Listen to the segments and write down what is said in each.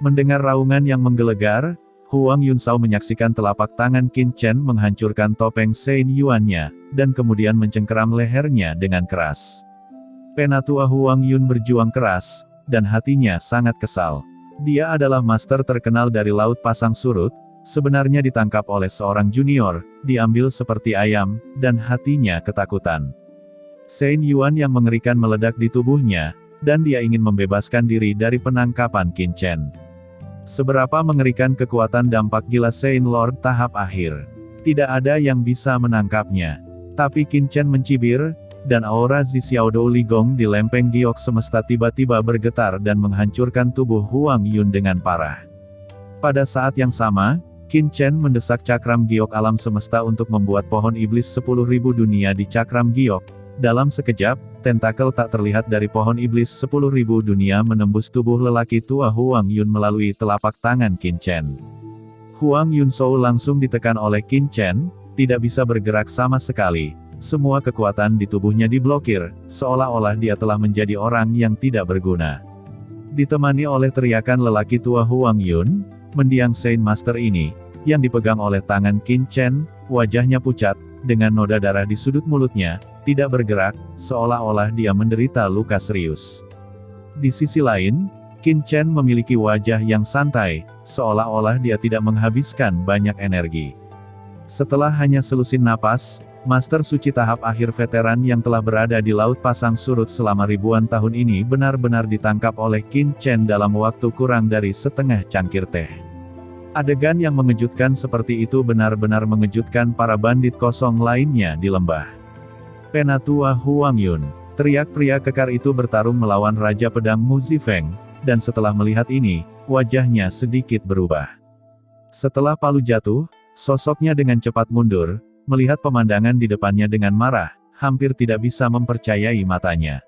Mendengar raungan yang menggelegar, Huang Yunsao menyaksikan telapak tangan Qin Chen menghancurkan topeng Sein Yuan-nya, dan kemudian mencengkeram lehernya dengan keras. Penatua Huang Yun berjuang keras, dan hatinya sangat kesal. Dia adalah master terkenal dari Laut Pasang Surut, sebenarnya ditangkap oleh seorang junior, diambil seperti ayam, dan hatinya ketakutan. Sein Yuan yang mengerikan meledak di tubuhnya, dan dia ingin membebaskan diri dari penangkapan Qin Chen. Seberapa mengerikan kekuatan dampak gila Sein Lord tahap akhir. Tidak ada yang bisa menangkapnya. Tapi Qin Chen mencibir, dan aura Zi Xiaodou Ligong di lempeng giok semesta tiba-tiba bergetar dan menghancurkan tubuh Huang Yun dengan parah. Pada saat yang sama, Qin Chen mendesak cakram giok alam semesta untuk membuat pohon iblis 10.000 dunia di cakram giok. Dalam sekejap, tentakel tak terlihat dari pohon iblis 10.000 dunia menembus tubuh lelaki tua Huang Yun melalui telapak tangan Qin Chen. Huang Yunsao langsung ditekan oleh Qin Chen, tidak bisa bergerak sama sekali. Semua kekuatan di tubuhnya diblokir, seolah-olah dia telah menjadi orang yang tidak berguna. Ditemani oleh teriakan lelaki tua Huang Yun, mendiang Sein Master ini, yang dipegang oleh tangan Qin Chen, wajahnya pucat, dengan noda darah di sudut mulutnya, tidak bergerak, seolah-olah dia menderita luka serius. Di sisi lain, Qin Chen memiliki wajah yang santai, seolah-olah dia tidak menghabiskan banyak energi. Setelah hanya selusin napas, Master Suci tahap akhir veteran yang telah berada di Laut Pasang Surut selama ribuan tahun ini benar-benar ditangkap oleh Qin Chen dalam waktu kurang dari setengah cangkir teh. Adegan yang mengejutkan seperti itu benar-benar mengejutkan para bandit kosong lainnya di lembah. Penatua Huang Yun, teriak pria kekar itu bertarung melawan Raja Pedang Mu Zifeng, dan setelah melihat ini, wajahnya sedikit berubah. Setelah palu jatuh, sosoknya dengan cepat mundur, melihat pemandangan di depannya dengan marah, hampir tidak bisa mempercayai matanya.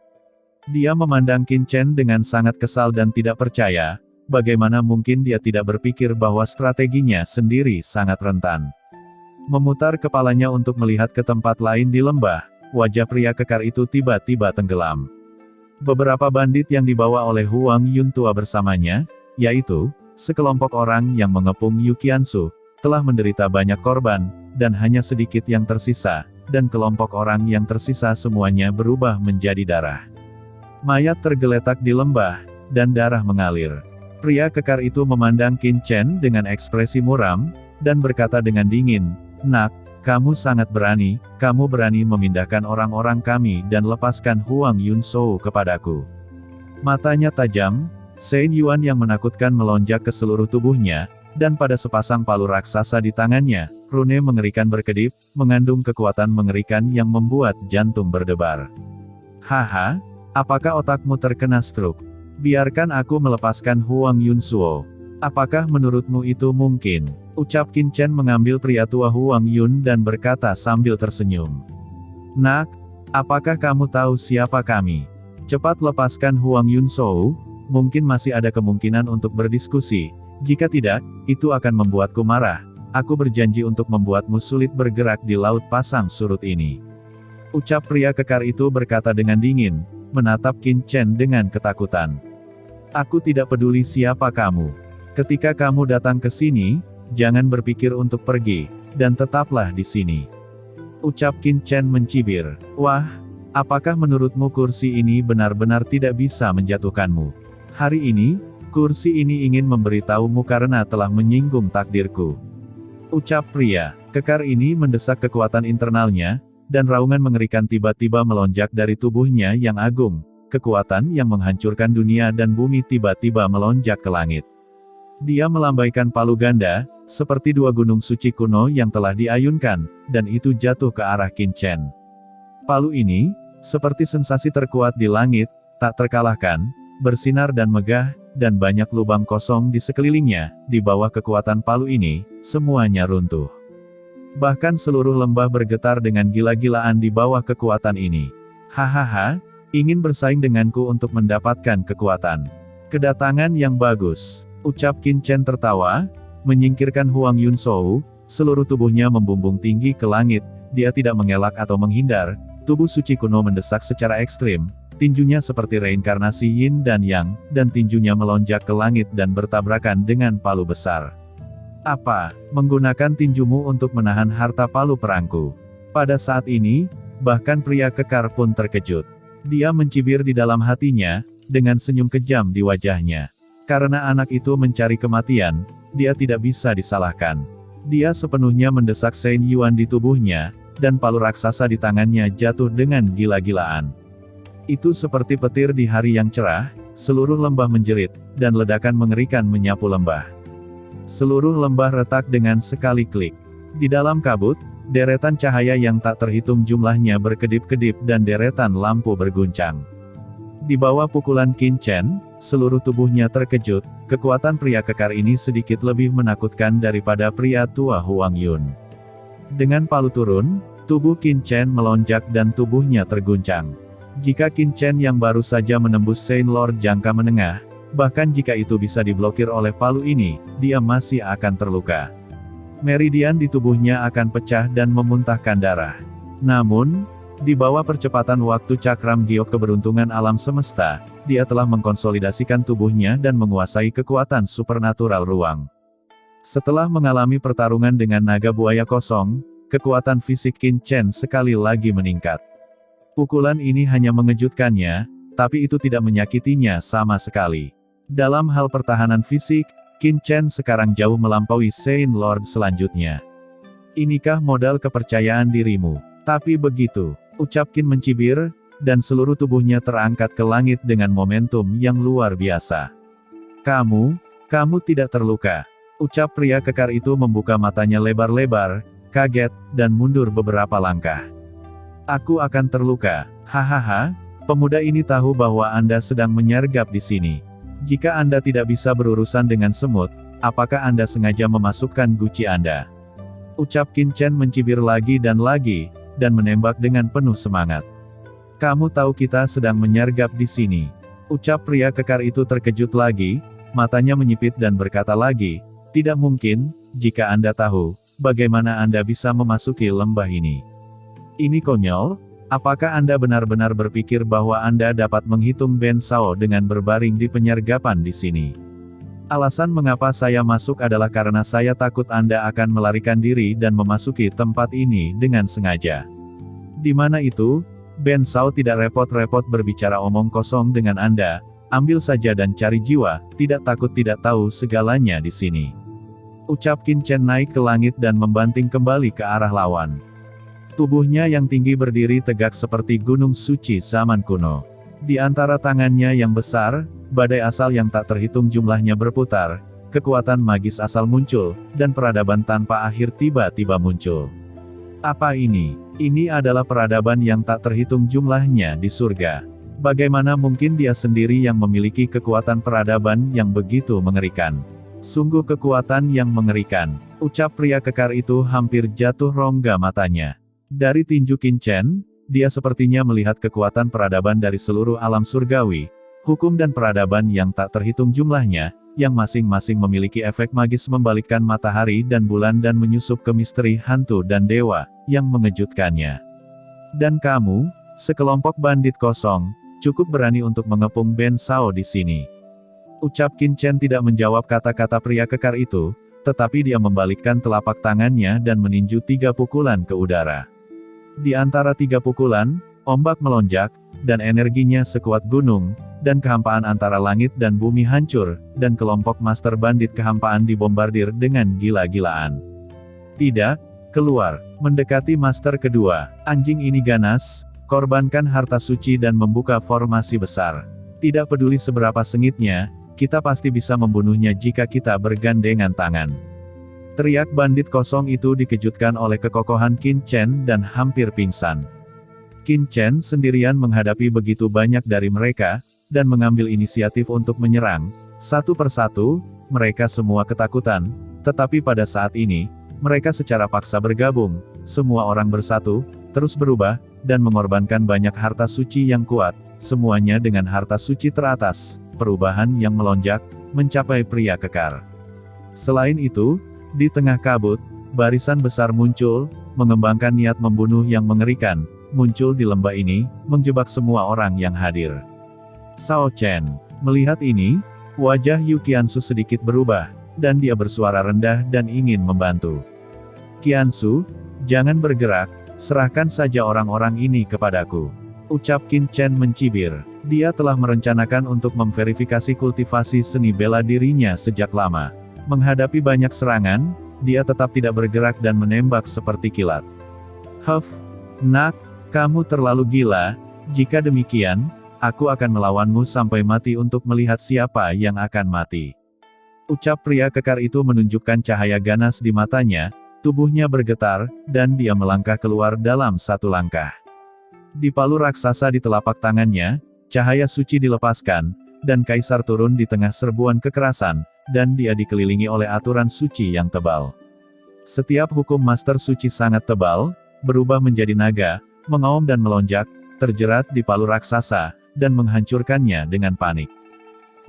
Dia memandang Qin Chen dengan sangat kesal dan tidak percaya, bagaimana mungkin dia tidak berpikir bahwa strateginya sendiri sangat rentan. Memutar kepalanya untuk melihat ke tempat lain di lembah, wajah pria kekar itu tiba-tiba tenggelam. Beberapa bandit yang dibawa oleh Huang Yun tua bersamanya, yaitu, sekelompok orang yang mengepung Yu Qiansu, telah menderita banyak korban, dan hanya sedikit yang tersisa, dan kelompok orang yang tersisa semuanya berubah menjadi darah. Mayat tergeletak di lembah, dan darah mengalir. Pria kekar itu memandang Qin Chen dengan ekspresi muram, dan berkata dengan dingin, "Nak, kamu sangat berani, kamu berani memindahkan orang-orang kami dan lepaskan Huang Yunsao kepadaku." Matanya tajam, Sein Yuan yang menakutkan melonjak ke seluruh tubuhnya, dan pada sepasang palu raksasa di tangannya, rune mengerikan berkedip, mengandung kekuatan mengerikan yang membuat jantung berdebar. "Haha, apakah otakmu terkena stroke? Biarkan aku melepaskan Huang Yunsao. Apakah menurutmu itu mungkin?" Ucap Qin Chen mengambil pria tua Huang Yun dan berkata sambil tersenyum. "Nak, apakah kamu tahu siapa kami? Cepat lepaskan Huang Yunsao, mungkin masih ada kemungkinan untuk berdiskusi. Jika tidak, itu akan membuatku marah. Aku berjanji untuk membuatmu sulit bergerak di Laut Pasang Surut ini." Ucap pria kekar itu berkata dengan dingin, menatap Qin Chen dengan ketakutan. "Aku tidak peduli siapa kamu. Ketika kamu datang ke sini, jangan berpikir untuk pergi, dan tetaplah di sini." Ucap Qin Chen mencibir. "Wah, apakah menurutmu kursi ini benar-benar tidak bisa menjatuhkanmu? Hari ini, kursi ini ingin memberitahumu karena telah menyinggung takdirku." Ucap pria kekar ini mendesak kekuatan internalnya, dan raungan mengerikan tiba-tiba melonjak dari tubuhnya yang agung. Kekuatan yang menghancurkan dunia dan bumi tiba-tiba melonjak ke langit. Dia melambaikan palu ganda, seperti dua gunung suci kuno yang telah diayunkan, dan itu jatuh ke arah Qin Chen. Palu ini, seperti sensasi terkuat di langit, tak terkalahkan, bersinar dan megah, dan banyak lubang kosong di sekelilingnya. Di bawah kekuatan palu ini, semuanya runtuh. Bahkan seluruh lembah bergetar dengan gila-gilaan di bawah kekuatan ini. "Hahaha, ingin bersaing denganku untuk mendapatkan kekuatan. Kedatangan yang bagus," ucap Qin Chen tertawa, menyingkirkan Huang Yunsao, seluruh tubuhnya membumbung tinggi ke langit, dia tidak mengelak atau menghindar, tubuh suci kuno mendesak secara ekstrim, Tinjunya seperti reinkarnasi Yin dan Yang, dan tinjunya melonjak ke langit dan bertabrakan dengan palu besar. Apa? Menggunakan tinjumu untuk menahan harta palu perangku. Pada saat ini, bahkan pria kekar pun terkejut. Dia mencibir di dalam hatinya, dengan senyum kejam di wajahnya. Karena anak itu mencari kematian, dia tidak bisa disalahkan. Dia sepenuhnya mendesak Saint Yuan di tubuhnya, dan palu raksasa di tangannya jatuh dengan gila-gilaan. Itu seperti petir di hari yang cerah, seluruh lembah menjerit, dan ledakan mengerikan menyapu lembah. Seluruh lembah retak dengan sekali klik. Di dalam kabut, deretan cahaya yang tak terhitung jumlahnya berkedip-kedip dan deretan lampu berguncang. Di bawah pukulan Qin Chen, seluruh tubuhnya terkejut, kekuatan pria kekar ini sedikit lebih menakutkan daripada pria tua Huang Yun. Dengan palu turun, tubuh Qin Chen melonjak dan tubuhnya terguncang. Jika Qin Chen yang baru saja menembus Saint Lord jangka menengah, bahkan jika itu bisa diblokir oleh palu ini, dia masih akan terluka. Meridian di tubuhnya akan pecah dan memuntahkan darah. Namun, di bawah percepatan waktu cakram giok keberuntungan alam semesta, dia telah mengkonsolidasikan tubuhnya dan menguasai kekuatan supernatural ruang. Setelah mengalami pertarungan dengan naga buaya kosong, kekuatan fisik Qin Chen sekali lagi meningkat. Pukulan ini hanya mengejutkannya, tapi itu tidak menyakitinya sama sekali. Dalam hal pertahanan fisik, Qin Chen sekarang jauh melampaui Saint Lord selanjutnya. Inikah modal kepercayaan dirimu? Tapi begitu, ucap Qin mencibir, dan seluruh tubuhnya terangkat ke langit dengan momentum yang luar biasa. Kamu tidak terluka. Ucap pria kekar itu membuka matanya lebar-lebar, kaget, dan mundur beberapa langkah. Aku akan terluka. Hahaha, pemuda ini tahu bahwa Anda sedang menyergap di sini. Jika Anda tidak bisa berurusan dengan semut, apakah Anda sengaja memasukkan guci Anda? Ucap Qin Chen mencibir lagi, dan menembak dengan penuh semangat. Kamu tahu kita sedang menyergap di sini. Ucap pria kekar itu terkejut lagi, matanya menyipit dan berkata lagi, tidak mungkin, jika Anda tahu, bagaimana Anda bisa memasuki lembah ini. Ini konyol, apakah Anda benar-benar berpikir bahwa Anda dapat menghitung Ben Sao dengan berbaring di penyergapan di sini? Alasan mengapa saya masuk adalah karena saya takut Anda akan melarikan diri dan memasuki tempat ini dengan sengaja. Di mana itu, Ben Sao tidak repot-repot berbicara omong kosong dengan Anda, ambil saja dan cari jiwa, tidak takut tidak tahu segalanya di sini. Ucap Qin Chen naik ke langit dan membanting kembali ke arah lawan. Tubuhnya yang tinggi berdiri tegak seperti gunung suci zaman kuno. Di antara tangannya yang besar, badai asal yang tak terhitung jumlahnya berputar, kekuatan magis asal muncul, dan peradaban tanpa akhir tiba-tiba muncul. Apa ini? Ini adalah peradaban yang tak terhitung jumlahnya di surga. Bagaimana mungkin dia sendiri yang memiliki kekuatan peradaban yang begitu mengerikan? Sungguh kekuatan yang mengerikan. Ucap pria kekar itu hampir jatuh rongga matanya. Dari tinju Qin Chen, dia sepertinya melihat kekuatan peradaban dari seluruh alam surgawi, hukum dan peradaban yang tak terhitung jumlahnya, yang masing-masing memiliki efek magis membalikkan matahari dan bulan dan menyusup ke misteri hantu dan dewa, yang mengejutkannya. Dan kamu, sekelompok bandit kosong, cukup berani untuk mengepung Ben Sao di sini. Ucap Qin Chen tidak menjawab kata-kata pria kekar itu, tetapi dia membalikkan telapak tangannya dan meninju 3 pukulan ke udara. Di antara 3 pukulan, ombak melonjak, dan energinya sekuat gunung, dan kehampaan antara langit dan bumi hancur, dan kelompok master bandit kehampaan dibombardir dengan gila-gilaan. Tidak, keluar, mendekati master kedua, anjing ini ganas, korbankan harta suci dan membuka formasi besar. Tidak peduli seberapa sengitnya, kita pasti bisa membunuhnya jika kita bergandengan tangan. Teriak bandit kosong itu dikejutkan oleh kekokohan Qin Chen dan hampir pingsan. Qin Chen sendirian menghadapi begitu banyak dari mereka, dan mengambil inisiatif untuk menyerang. Satu persatu, mereka semua ketakutan, tetapi pada saat ini, mereka secara paksa bergabung, semua orang bersatu, terus berubah, dan mengorbankan banyak harta suci yang kuat, semuanya dengan harta suci teratas, perubahan yang melonjak, mencapai pria kekar. Selain itu, di tengah kabut, barisan besar muncul, mengembangkan niat membunuh yang mengerikan, muncul di lembah ini, menjebak semua orang yang hadir. Sao Chen melihat ini, wajah Yu Qiansu sedikit berubah, dan dia bersuara rendah dan ingin membantu. "Qiansu, jangan bergerak, serahkan saja orang-orang ini kepadaku," ucap Qin Chen mencibir. Dia telah merencanakan untuk memverifikasi kultivasi seni bela dirinya sejak lama. Menghadapi banyak serangan, dia tetap tidak bergerak dan menembak seperti kilat. "Huff, nak, kamu terlalu gila. Jika demikian, aku akan melawanmu sampai mati untuk melihat siapa yang akan mati," ucap pria kekar itu menunjukkan cahaya ganas di matanya, tubuhnya bergetar, dan dia melangkah keluar dalam satu langkah. Di palu raksasa di telapak tangannya, cahaya suci dilepaskan, dan kaisar turun di tengah serbuan kekerasan, dan dia dikelilingi oleh aturan suci yang tebal. Setiap hukum master suci sangat tebal, berubah menjadi naga, mengaum dan melonjak, terjerat di palu raksasa, dan menghancurkannya dengan panik.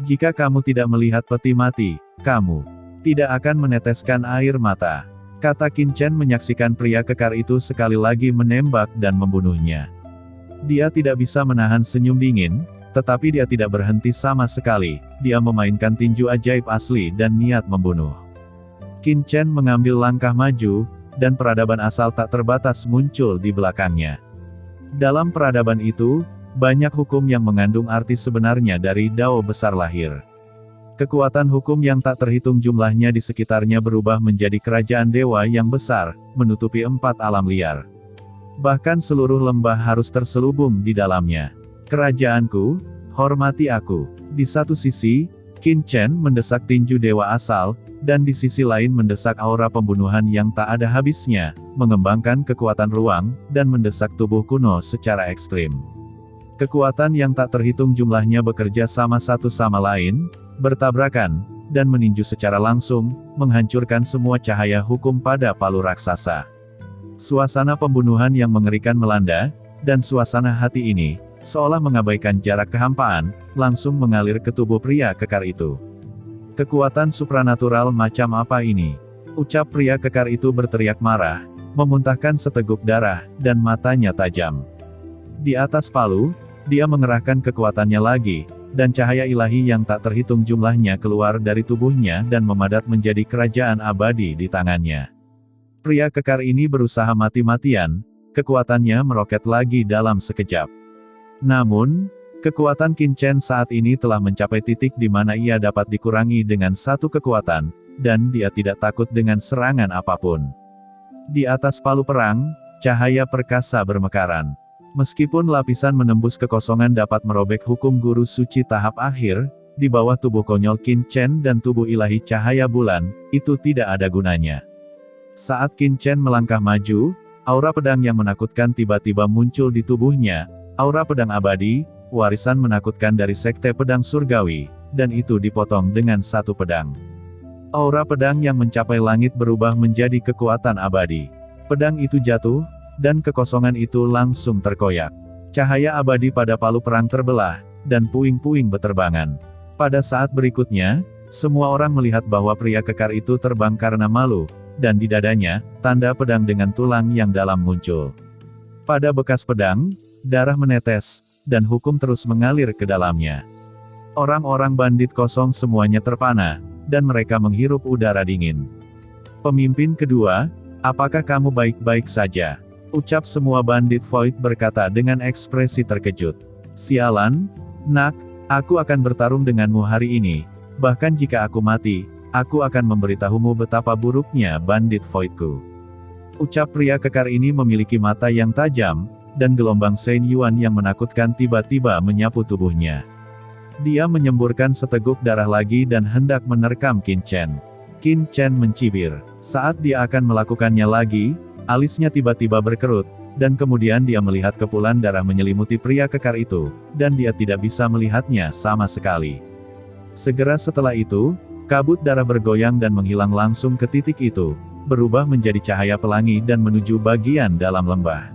"Jika kamu tidak melihat peti mati, kamu tidak akan meneteskan air mata," kata Qin Chen menyaksikan pria kekar itu sekali lagi menembak dan membunuhnya. Dia tidak bisa menahan senyum dingin, tetapi dia tidak berhenti sama sekali. Dia memainkan tinju ajaib asli dan niat membunuh. Qin Chen mengambil langkah maju, dan peradaban asal tak terbatas muncul di belakangnya. Dalam peradaban itu, banyak hukum yang mengandung arti sebenarnya dari Dao besar lahir. Kekuatan hukum yang tak terhitung jumlahnya di sekitarnya berubah menjadi kerajaan dewa yang besar, menutupi 4 alam liar. Bahkan seluruh lembah harus terselubung di dalamnya. "Kerajaanku, hormati aku." Di satu sisi, Qin Chen mendesak tinju dewa asal, dan di sisi lain mendesak aura pembunuhan yang tak ada habisnya, mengembangkan kekuatan ruang, dan mendesak tubuh kuno secara ekstrim. Kekuatan yang tak terhitung jumlahnya bekerja sama satu sama lain, bertabrakan, dan meninju secara langsung, menghancurkan semua cahaya hukum pada palu raksasa. Suasana pembunuhan yang mengerikan melanda, dan suasana hati ini, seolah mengabaikan jarak kehampaan, langsung mengalir ke tubuh pria kekar itu. "Kekuatan supranatural macam apa ini?" ucap pria kekar itu berteriak marah, memuntahkan seteguk darah, dan matanya tajam. Di atas palu, dia mengerahkan kekuatannya lagi, dan cahaya ilahi yang tak terhitung jumlahnya keluar dari tubuhnya dan memadat menjadi kerajaan abadi di tangannya. Pria kekar ini berusaha mati-matian, kekuatannya meroket lagi dalam sekejap. Namun, kekuatan Qin Chen saat ini telah mencapai titik di mana ia dapat dikurangi dengan satu kekuatan, dan dia tidak takut dengan serangan apapun. Di atas palu perang, cahaya perkasa bermekaran. Meskipun lapisan menembus kekosongan dapat merobek hukum guru suci tahap akhir, di bawah tubuh konyol Qin Chen dan tubuh ilahi cahaya bulan, itu tidak ada gunanya. Saat Qin Chen melangkah maju, aura pedang yang menakutkan tiba-tiba muncul di tubuhnya, aura pedang abadi, warisan menakutkan dari sekte pedang surgawi, dan itu dipotong dengan satu pedang. Aura pedang yang mencapai langit berubah menjadi kekuatan abadi. Pedang itu jatuh, dan kekosongan itu langsung terkoyak. Cahaya abadi pada palu perang terbelah, dan puing-puing beterbangan. Pada saat berikutnya, semua orang melihat bahwa pria kekar itu terbang karena malu, dan di dadanya, tanda pedang dengan tulang yang dalam muncul. Pada bekas pedang, darah menetes, dan hukum terus mengalir ke dalamnya. Orang-orang bandit kosong semuanya terpana, dan mereka menghirup udara dingin. "Pemimpin kedua, apakah kamu baik-baik saja?" ucap semua bandit Void berkata dengan ekspresi terkejut. "Sialan, nak, aku akan bertarung denganmu hari ini, bahkan jika aku mati, aku akan memberitahumu betapa buruknya bandit Voidku," ucap pria kekar ini memiliki mata yang tajam, dan gelombang Shen Yuan yang menakutkan tiba-tiba menyapu tubuhnya. Dia menyemburkan seteguk darah lagi dan hendak menerkam Qin Chen. Qin Chen mencibir. Saat dia akan melakukannya lagi, alisnya tiba-tiba berkerut, dan kemudian dia melihat kepulan darah menyelimuti pria kekar itu, dan dia tidak bisa melihatnya sama sekali. Segera setelah itu, kabut darah bergoyang dan menghilang langsung ke titik itu, berubah menjadi cahaya pelangi dan menuju bagian dalam lembah.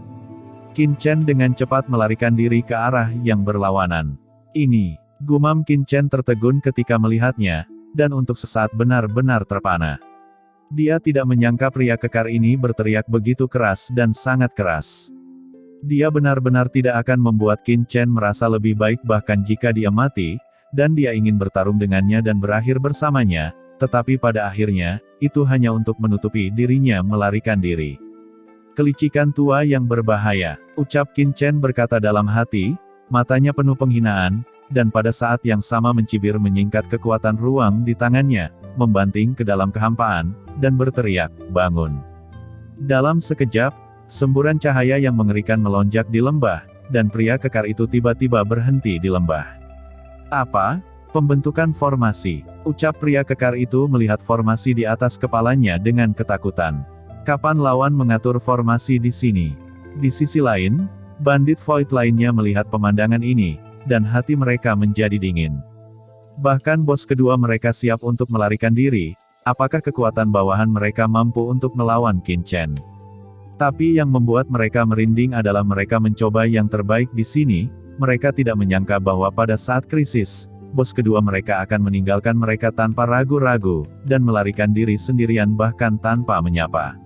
Qin Chen dengan cepat melarikan diri ke arah yang berlawanan. "Ini," gumam Qin Chen tertegun ketika melihatnya, dan untuk sesaat benar-benar terpana. Dia tidak menyangka pria kekar ini berteriak begitu keras dan sangat keras. Dia benar-benar tidak akan membuat Qin Chen merasa lebih baik bahkan jika dia mati, dan dia ingin bertarung dengannya dan berakhir bersamanya, tetapi pada akhirnya, itu hanya untuk menutupi dirinya melarikan diri. Kelicikan tua yang berbahaya, ucap Qin Chen berkata dalam hati, matanya penuh penghinaan, dan pada saat yang sama mencibir menyingkat kekuatan ruang di tangannya, membanting ke dalam kehampaan, dan berteriak, bangun. Dalam sekejap, semburan cahaya yang mengerikan melonjak di lembah, dan pria kekar itu tiba-tiba berhenti di lembah. Apa? Pembentukan formasi, ucap pria kekar itu melihat formasi di atas kepalanya dengan ketakutan. Kapan lawan mengatur formasi di sini? Di sisi lain, bandit Void lainnya melihat pemandangan ini, dan hati mereka menjadi dingin. Bahkan bos kedua mereka siap untuk melarikan diri, apakah kekuatan bawahan mereka mampu untuk melawan Qin Chen? Tapi yang membuat mereka merinding adalah mereka mencoba yang terbaik di sini, mereka tidak menyangka bahwa pada saat krisis, bos kedua mereka akan meninggalkan mereka tanpa ragu-ragu, dan melarikan diri sendirian bahkan tanpa menyapa.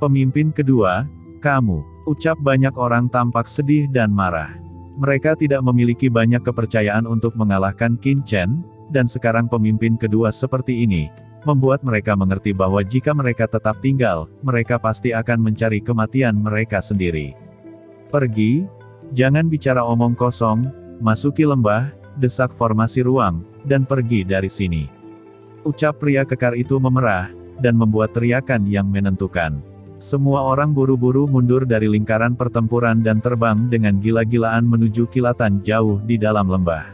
Pemimpin kedua, kamu, ucap banyak orang tampak sedih dan marah. Mereka tidak memiliki banyak kepercayaan untuk mengalahkan Qin Chen, dan sekarang pemimpin kedua seperti ini, membuat mereka mengerti bahwa jika mereka tetap tinggal, mereka pasti akan mencari kematian mereka sendiri. Pergi, jangan bicara omong kosong, masuki lembah, desak formasi ruang, dan pergi dari sini. Ucap pria kekar itu memerah, dan membuat teriakan yang menentukan. Semua orang buru-buru mundur dari lingkaran pertempuran dan terbang dengan gila-gilaan menuju kilatan jauh di dalam lembah.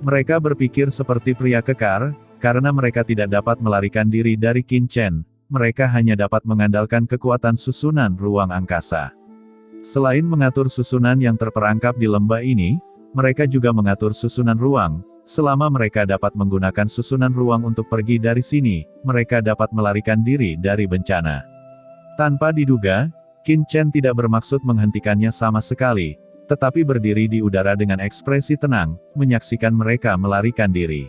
Mereka berpikir seperti pria kekar, karena mereka tidak dapat melarikan diri dari Qin Chen, mereka hanya dapat mengandalkan kekuatan susunan ruang angkasa. Selain mengatur susunan yang terperangkap di lembah ini, mereka juga mengatur susunan ruang. Selama mereka dapat menggunakan susunan ruang untuk pergi dari sini, mereka dapat melarikan diri dari bencana. Tanpa diduga, Qin Chen tidak bermaksud menghentikannya sama sekali, tetapi berdiri di udara dengan ekspresi tenang, menyaksikan mereka melarikan diri.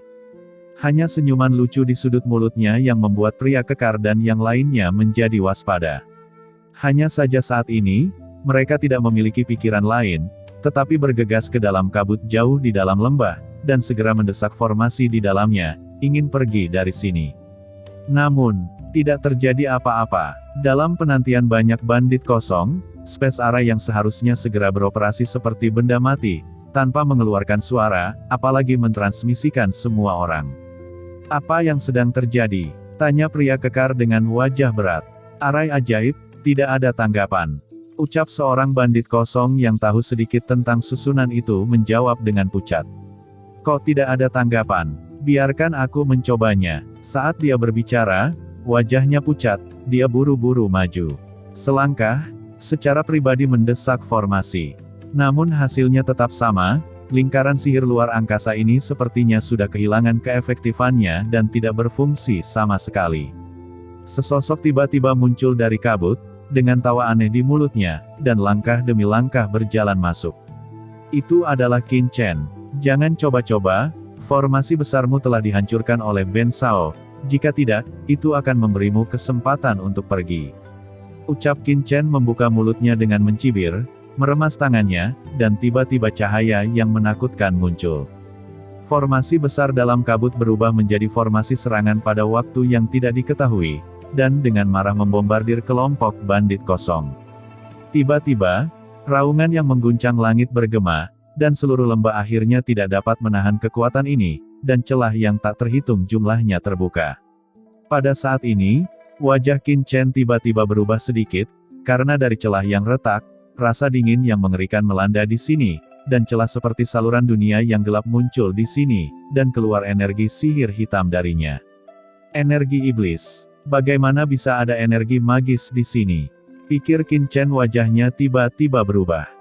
Hanya senyuman lucu di sudut mulutnya yang membuat pria kekar dan yang lainnya menjadi waspada. Hanya saja saat ini, mereka tidak memiliki pikiran lain, tetapi bergegas ke dalam kabut jauh di dalam lembah, dan segera mendesak formasi di dalamnya, ingin pergi dari sini. Namun, tidak terjadi apa-apa. Dalam penantian banyak bandit kosong, Space Array yang seharusnya segera beroperasi seperti benda mati, tanpa mengeluarkan suara, apalagi mentransmisikan semua orang. Apa yang sedang terjadi? Tanya pria kekar dengan wajah berat. Array ajaib, tidak ada tanggapan. Ucap seorang bandit kosong yang tahu sedikit tentang susunan itu menjawab dengan pucat. Kok tidak ada tanggapan? Biarkan aku mencobanya. Saat dia berbicara, wajahnya pucat, dia buru-buru maju. Selangkah, secara pribadi mendesak formasi. Namun hasilnya tetap sama, lingkaran sihir luar angkasa ini sepertinya sudah kehilangan keefektifannya dan tidak berfungsi sama sekali. Sesosok tiba-tiba muncul dari kabut, dengan tawa aneh di mulutnya, dan langkah demi langkah berjalan masuk. Itu adalah Qin Chen. Jangan coba-coba, formasi besarmu telah dihancurkan oleh Ben Sao, jika tidak, itu akan memberimu kesempatan untuk pergi. Ucap Qin Chen membuka mulutnya dengan mencibir, meremas tangannya, dan tiba-tiba cahaya yang menakutkan muncul. Formasi besar dalam kabut berubah menjadi formasi serangan pada waktu yang tidak diketahui, dan dengan marah membombardir kelompok bandit kosong. Tiba-tiba, raungan yang mengguncang langit bergema, dan seluruh lembah akhirnya tidak dapat menahan kekuatan ini, dan celah yang tak terhitung jumlahnya terbuka. Pada saat ini, wajah Qin Chen tiba-tiba berubah sedikit, karena dari celah yang retak, rasa dingin yang mengerikan melanda di sini, dan celah seperti saluran dunia yang gelap muncul di sini, dan keluar energi sihir hitam darinya. Energi iblis. Bagaimana bisa ada energi magis di sini? Pikir Qin Chen, wajahnya tiba-tiba berubah.